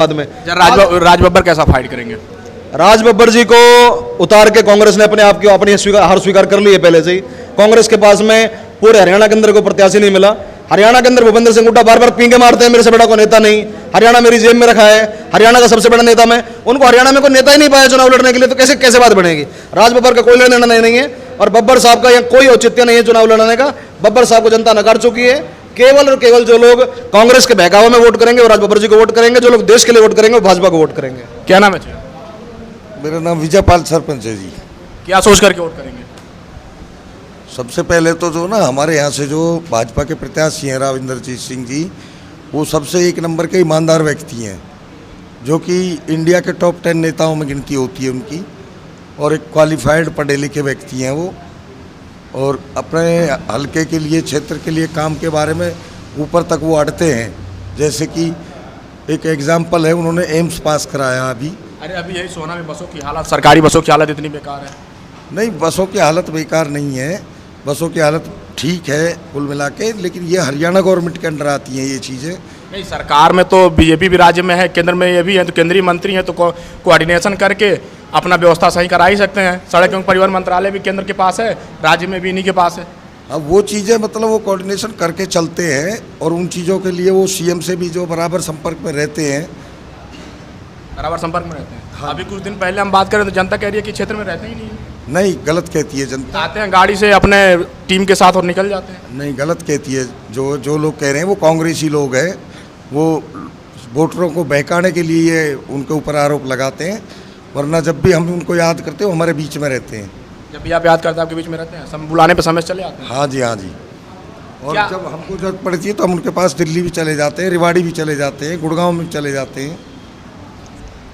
बाद में राज बब्बर कैसा फाइट करेंगे? राज बब्बर जी को उतार के कांग्रेस ने अपने आप की अपनी हार स्वीकार कर ली है पहले से ही। कांग्रेस के पास में पूरे हरियाणा के अंदर कोई प्रत्याशी नहीं मिला। हरियाणा के अंदर भूपेंद्र सिंह हुड्डा बार बार पींगे मारते हैं मेरे से बड़ा कोई नेता नहीं, हरियाणा मेरी जेब में रखा है, हरियाणा का सबसे बड़ा नेता मैं। उनको हरियाणा में कोई नेता ही नहीं पाया चुनाव लड़ने के लिए, तो कैसे कैसे बात बनेगी? राज बब्बर का कोई लेना देना नहीं है और बब्बर साहब का यहाँ कोई औचित्य नहीं है चुनाव लड़ने का। बब्बर साहब को जनता नकार चुकी है। केवल और केवल जो लोग कांग्रेस के बहकावे में वोट करेंगे वो राज बब्बर जी को वोट करेंगे, जो लोग देश के लिए वोट करेंगे वो भाजपा को वोट करेंगे। क्या नाम है? मेरा नाम विजयपाल सरपंच है जी। क्या सोच करके वोट करेंगे? सबसे पहले तो जो ना हमारे यहाँ से जो भाजपा के प्रत्याशी हैं राविंदरजीत सिंह जी, वो सबसे एक नंबर के ईमानदार व्यक्ति हैं, जो कि इंडिया के टॉप 10 नेताओं में गिनती होती है उनकी, और एक क्वालिफाइड पढ़े लिखे व्यक्ति हैं वो, और अपने हल्के के लिए क्षेत्र के लिए काम के बारे में ऊपर तक वो अड़ते हैं। जैसे कि एक एग्जाम्पल है, उन्होंने एम्स पास कराया अभी। अरे अभी यही सोना में बसों की हालत, सरकारी बसों की हालत इतनी बेकार है। नहीं, बसों की हालत बेकार नहीं है, बसों की हालत ठीक है कुल मिला के, लेकिन ये हरियाणा गवर्नमेंट के अंडर आती हैं ये चीज़ें। नहीं, सरकार में तो बीजेपी भी राज्य में है, केंद्र में ये भी है, तो केंद्रीय मंत्री हैं, तो कोऑर्डिनेशन करके अपना व्यवस्था सही करा ही सकते हैं। सड़क एवं परिवहन मंत्रालय भी केंद्र के पास है, राज्य में भी इन्हीं के पास है। अब वो चीज़ें मतलब वो कोऑर्डिनेशन करके चलते हैं, और उन चीज़ों के लिए वो सीएम से भी जो बराबर संपर्क में रहते हैं। बराबर संपर्क में रहते हैं। हाँ। अभी कुछ दिन पहले हम बात करें तो जनता कह रही है कि क्षेत्र में रहते ही नहीं। नहीं, गलत कहती है जनता। आते हैं गाड़ी से अपने टीम के साथ और निकल जाते हैं। नहीं, गलत कहती है। जो लोग कह रहे हैं वो कांग्रेसी लोग हैं, वो वोटरों को बहकाने के लिए उनके ऊपर आरोप लगाते हैं, वरना जब भी हम उनको याद करते हैं वो हमारे बीच में रहते हैं। जब भी आप याद करते हैं आपके बीच में रहते हैं, बुलाने पर समय चले आते हैं। हाँ जी, हाँ जी। और जब हमको जरूरत पड़ती है तो हम उनके पास दिल्ली भी चले जाते हैं, रेवाड़ी भी चले जाते हैं, गुड़गांव में चले जाते हैं।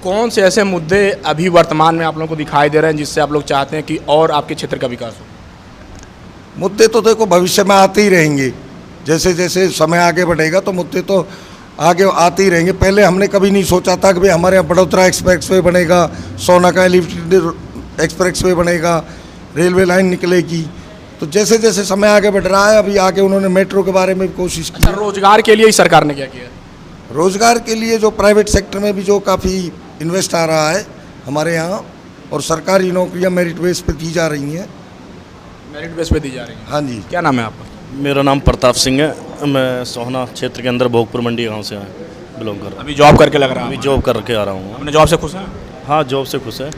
कौन से ऐसे मुद्दे अभी वर्तमान में आप लोगों को दिखाई दे रहे हैं जिससे आप लोग चाहते हैं कि और आपके क्षेत्र का विकास हो? मुद्दे तो देखो भविष्य में आते ही रहेंगे, जैसे जैसे समय आगे बढ़ेगा तो मुद्दे तो आगे आते ही रहेंगे। पहले हमने कभी नहीं सोचा था कि भाई हमारे यहाँ बड़ोदरा एक्सप्रेसवे बनेगा, सोना का एलिवेटेड एक्सप्रेसवे बनेगा, रेलवे लाइन निकलेगी। तो जैसे जैसे समय आगे बढ़ रहा है, अभी आगे उन्होंने मेट्रो के बारे में कोशिश की। रोजगार के लिए सरकार ने क्या किया? रोजगार के लिए जो प्राइवेट सेक्टर में भी जो काफ़ी इन्वेस्ट आ रहा है हमारे यहाँ, और सरकारी नौकरियाँ मेरिट बेस पे दी जा रही हैं। मेरिट बेस पे दी जा रही हैं? हाँ जी। क्या नाम है आपका? मेरा नाम प्रताप सिंह है, मैं सोहना क्षेत्र के अंदर भोगपुर मंडी गांव से बिलोंग कर रहा हूँ। अभी जॉब करके लग रहा है? अभी जॉब करके आ रहा हूँ। अपने जॉब से खुश हैं? हाँ, जॉब से खुश है।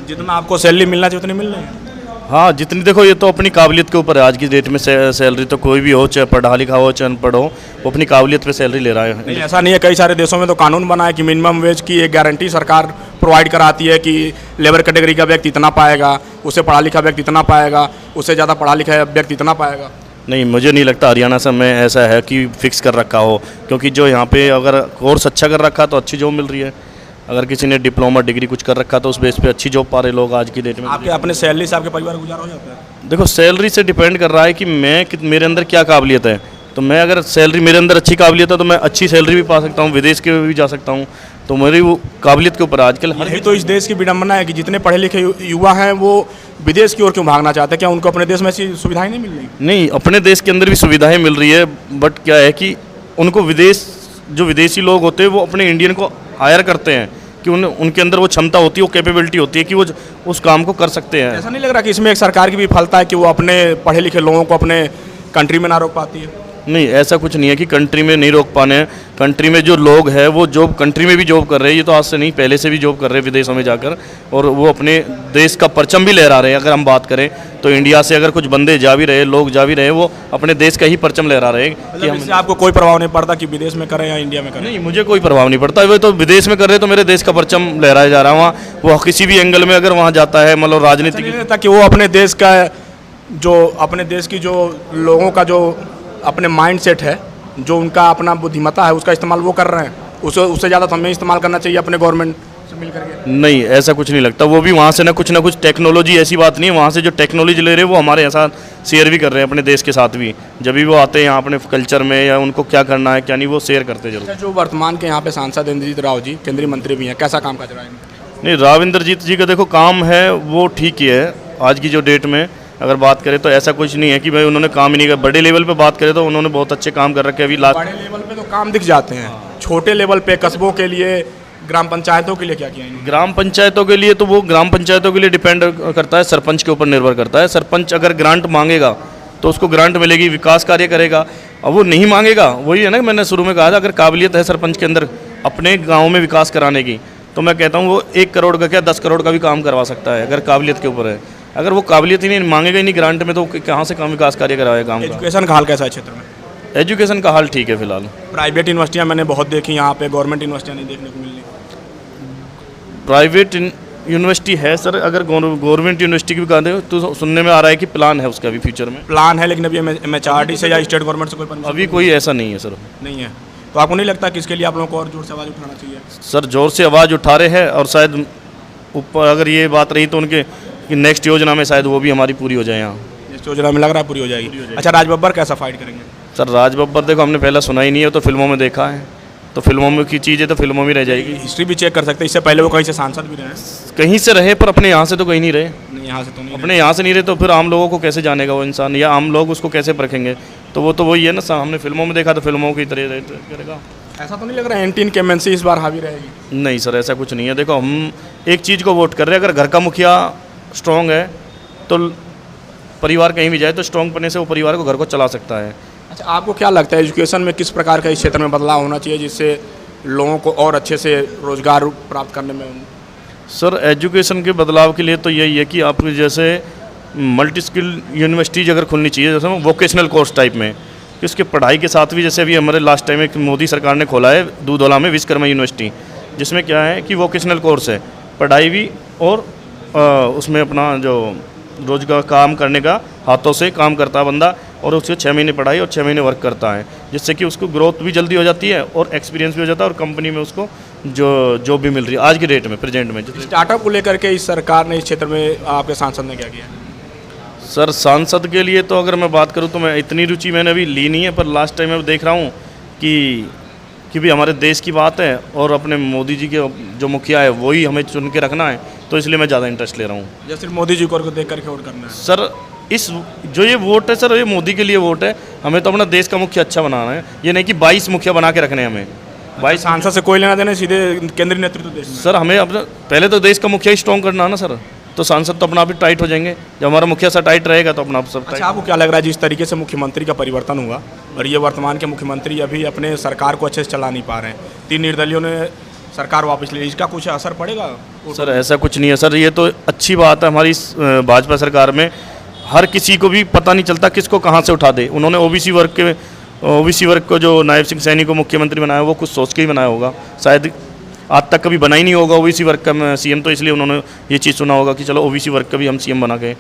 जितना आपको सैलरी मिलना चाहिए उतनी मिल रही है? हाँ, जितनी देखो ये तो अपनी काबिलियत के ऊपर है। आज की डेट में सैलरी तो कोई भी हो, चाहे पढ़ा लिखा हो चाहे अनपढ़ हो, वो अपनी काबिलियत पे सैलरी ले रहा है। नहीं, ऐसा नहीं है। कई सारे देशों में तो कानून बना है कि मिनिमम वेज की एक गारंटी सरकार प्रोवाइड कराती है कि लेबर कैटेगरी का व्यक्ति इतना पाएगा, उससे पढ़ा लिखा व्यक्ति इतना पाएगा, उससे ज़्यादा पढ़ा लिखा व्यक्ति इतना पाएगा। नहीं, मुझे नहीं लगता हरियाणा से में ऐसा है कि फिक्स कर रखा हो, क्योंकि जो यहाँ पे अगर कोर्स अच्छा कर रखा तो अच्छी जॉब मिल रही है। अगर किसी ने डिप्लोमा डिग्री कुछ कर रखा तो उस बेस पे अच्छी जॉब पा रहे लोग आज की डेट में। आपके अपने सैलरी से आपके परिवार गुजारा हो जाता है? देखो, सैलरी से डिपेंड कर रहा है कि मेरे अंदर क्या काबिलियत है। तो मैं अगर सैलरी मेरे अंदर अच्छी काबिलियत है तो मैं अच्छी सैलरी भी पा सकता हूँ, विदेश के भी जा सकता हूँ। तो मेरी वो काबिलियत के ऊपर आजकल यही तो इस देश की विडंबना है कि जितने पढ़े लिखे युवा हैं वो विदेश की ओर क्यों भागना चाहते हैं? क्या उनको अपने देश में ऐसी सुविधाएं नहीं मिल रही? नहीं, अपने देश के अंदर भी सुविधाएं मिल रही है, बट क्या है कि उनको जो विदेशी लोग होते हैं वो अपने इंडियन को हायर करते हैं कि उनके अंदर वो क्षमता होती है, वो कैपेबिलिटी होती है कि वो उस काम को कर सकते हैं। ऐसा नहीं लग रहा कि इसमें एक सरकार की भी विफलता है कि वो अपने पढ़े लिखे लोगों को अपने कंट्री में ना रोक पाती है? नहीं, ऐसा कुछ नहीं है कि कंट्री में नहीं रोक पाने हैं। कंट्री में जो लोग हैं वो जॉब कंट्री में भी जॉब कर रहे हैं। ये तो आज से नहीं, पहले से भी जॉब कर रहे हैं विदेशों में जाकर, और वो अपने देश का परचम भी लहरा रहे हैं। अगर हम बात करें तो इंडिया से अगर कुछ बंदे जा भी रहे, लोग जा भी रहे, वो अपने देश का ही परचम लहरा रहे हैं कि इससे आपको कोई प्रभाव नहीं पड़ता कि विदेश में करें या इंडिया में करें? नहीं, मुझे कोई प्रभाव नहीं पड़ता। वे तो विदेश में कर रहे तो मेरे देश का परचम लहराया जा रहा है वहाँ। वो किसी भी एंगल में अगर वहाँ जाता है, मतलब राजनीतिक, ताकि वो अपने देश का अपने देश की जो लोगों का जो अपने माइंड सेट है, जो उनका अपना बुद्धिमत्ता है, उसका इस्तेमाल वो कर रहे हैं। उससे ज़्यादा तो हमें इस्तेमाल करना चाहिए अपने गवर्नमेंट से मिल करके। नहीं, ऐसा कुछ नहीं लगता। वो भी वहाँ से ना कुछ टेक्नोलॉजी, ऐसी बात नहीं है, वहाँ से जो टेक्नोलॉजी ले रहे हैं वो हमारे साथ शेयर भी कर रहे हैं अपने देश के साथ भी। जब भी वो आते हैं यहाँ अपने कल्चर में या उनको क्या करना है क्या नहीं, वो शेयर करते जरूर। जो वर्तमान के यहाँ पे सांसद इंद्रजीत राव जी केंद्रीय मंत्री भी हैं, कैसा काम कर रहा है? नहीं, राविंदरजीत जी का देखो काम है वो ठीक ही है। आज की जो डेट में अगर बात करें तो ऐसा कुछ नहीं है कि भाई उन्होंने काम ही नहीं किया। बड़े लेवल पे बात करें तो उन्होंने बहुत अच्छे काम कर रखे हैं। अभी बड़े लेवल पे तो काम दिख जाते हैं, छोटे लेवल पे कस्बों के लिए ग्राम पंचायतों के लिए क्या किया इन्होंने? ग्राम पंचायतों के लिए तो वो ग्राम पंचायतों के लिए डिपेंड करता है, सरपंच के ऊपर निर्भर करता है। सरपंच अगर ग्रांट मांगेगा तो उसको ग्रांट मिलेगी, विकास कार्य करेगा। अब वो नहीं मांगेगा, वही है ना, मैंने शुरू में कहा था, अगर काबिलियत है सरपंच के अंदर अपने गाँव में विकास कराने की, तो मैं कहता हूँ वो 1 करोड़ का क्या 10 करोड़ का भी काम करवा सकता है, अगर काबिलियत के ऊपर है। अगर वो काबिलियत ही नहीं मांगेगा ही नहीं ग्रांट में, तो कहाँ से काम विकास कार्य कराएगा गाँव का। एजुकेशन का हाल कैसा है क्षेत्र में? एजुकेशन का हाल ठीक है फिलहाल। प्राइवेट यूनिवर्सिटियाँ मैंने बहुत देखी, यहाँ पे गवर्नमेंट यूनिवर्सिटियाँ नहीं देखने को मिल रही। प्राइवेट यूनिवर्सिटी है सर, अगर गवर्नमेंट यूनिवर्सिटी की भी कहते हो तो सुनने में आ रहा है कि प्लान है उसका भी फ्यूचर में। प्लान है, लेकिन अभी MHRD से या स्टेट गवर्नमेंट से कोई परमिशन अभी कोई ऐसा नहीं है सर। नहीं है। तो आपको नहीं लगता कि इसके लिए आप लोगों को और जोर से आवाज़ उठाना चाहिए? सर जोर से आवाज़ उठा रहे हैं, और शायद ऊपर अगर ये बात रही तो उनके नेक्स्ट योजना में शायद वो भी हमारी पूरी हो जाए यहाँ। इस योजना में लग रहा है पूरी हो जाएगी। अच्छा, राज बब्बर कैसा फाइट करेंगे? सर राज बब्बर देखो हमने पहले सुना ही नहीं है, तो फिल्मों में देखा है, तो फिल्मों में की चीज़ है तो फिल्मों में रह जाएगी। हिस्ट्री भी चेक कर सकते हैं, इससे पहले वो कहीं से सांसद भी रहे हैं। कहीं से रहे पर अपने यहाँ से तो कहीं नहीं रहे। नहीं, यहाँ से तो नहीं अपने यहाँ से नहीं रहे तो फिर आम लोगों को कैसे जानेगा वो इंसान, या आम लोग उसको कैसे परखेंगे? तो वो तो वही है ना, हमने फिल्मों में देखा तो फिल्मों की तरह करेगा। ऐसा तो नहीं लग रहा है एंटी इनकम्बेंसी इस बार हावी रहेगी? नहीं सर, ऐसा कुछ नहीं है। देखो हम एक चीज़ को वोट कर रहे हैं, अगर घर का मुखिया स्ट्रांग है तो परिवार कहीं भी जाए तो स्ट्रांग बनने से वो परिवार को घर को चला सकता है। अच्छा, आपको क्या लगता है एजुकेशन में किस प्रकार का इस क्षेत्र में बदलाव होना चाहिए जिससे लोगों को और अच्छे से रोजगार प्राप्त करने में? सर एजुकेशन के बदलाव के लिए तो यही है कि आप जैसे मल्टी स्किल यूनिवर्सिटीज अगर खुलनी चाहिए, जैसे वोकेशनल कोर्स टाइप में, कि उसके पढ़ाई के साथ भी, जैसे अभी हमारे लास्ट टाइम एक मोदी सरकार ने खोला है दूधौला में विश्वकर्मा यूनिवर्सिटी, जिसमें क्या है कि वोकेशनल कोर्स है, पढ़ाई भी और उसमें अपना जो रोजगार काम करने का, हाथों से काम करता है बंदा, और उसके 6 महीने पढ़ाई और 6 महीने वर्क करता है, जिससे कि उसको ग्रोथ भी जल्दी हो जाती है और एक्सपीरियंस भी हो जाता है, और कंपनी में उसको जो जॉब भी मिल रही है आज की डेट में, प्रेजेंट में। स्टार्टअप को लेकर के इस सरकार ने इस क्षेत्र में आपके सांसद ने क्या किया? सर सांसद के लिए तो अगर मैं बात करूं तो मैं इतनी रुचि मैंने अभी ली नहीं है, पर लास्ट टाइम मैं देख रहा हूं कि भी हमारे देश की बात है और अपने मोदी जी के जो मुखिया है वही हमें चुन के रखना है, तो इसलिए मैं ज़्यादा इंटरेस्ट ले रहा हूँ। या सिर्फ मोदी जी को देख करके वोट करना है? सर इस जो ये वोट है सर, ये मोदी के लिए वोट है, हमें तो अपना देश का मुखिया अच्छा बनाना है, ये नहीं कि 22 मुखिया बना के रखने हैं हमें। 22 सांसद से कोई लेना देना, सीधे केंद्रीय नेतृत्व देश में। सर हमें अपना पहले तो देश का मुखिया ही स्ट्रॉन्ग करना है ना सर, तो सांसद तो अपना आप ही टाइट हो जाएंगे, जब हमारा मुखिया सा टाइट रहेगा तो अपना आप सब टाइट। अच्छा, आपको क्या लग रहा है जिस तरीके से मुख्यमंत्री का परिवर्तन हुआ और ये वर्तमान के मुख्यमंत्री अभी अपने सरकार को अच्छे से चला नहीं पा रहे हैं, 3 निर्दलीयों ने सरकार वापस ले ली, इसका कुछ असर पड़ेगा? सर ऐसा कुछ नहीं है सर, ये तो अच्छी बात है हमारी भाजपा सरकार में, हर किसी को भी पता नहीं चलता किसको कहाँ से उठा दे। उन्होंने ओबीसी वर्ग को जो नायब सिंह सैनी को मुख्यमंत्री बनाया वो कुछ सोच के ही बनाया होगा, शायद आज तक कभी बना ही नहीं होगा ओबीसी वर्ग का सीएम, तो इसलिए उन्होंने ये चीज़ सुना होगा कि चलो ओबीसी वर्ग का भी हम सीएम बना दे,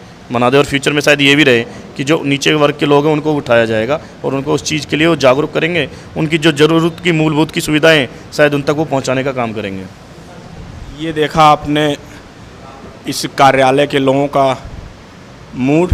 और फ्यूचर में शायद ये भी रहे कि जो नीचे वर्ग के लोग हैं उनको उठाया जाएगा और उनको उस चीज़ के लिए वो जागरूक करेंगे, उनकी जो ज़रूरत की मूलभूत की सुविधाएँ शायद उन तक वो पहुँचाने का काम करेंगे। ये देखा आपने इस कार्यालय के लोगों का मूड,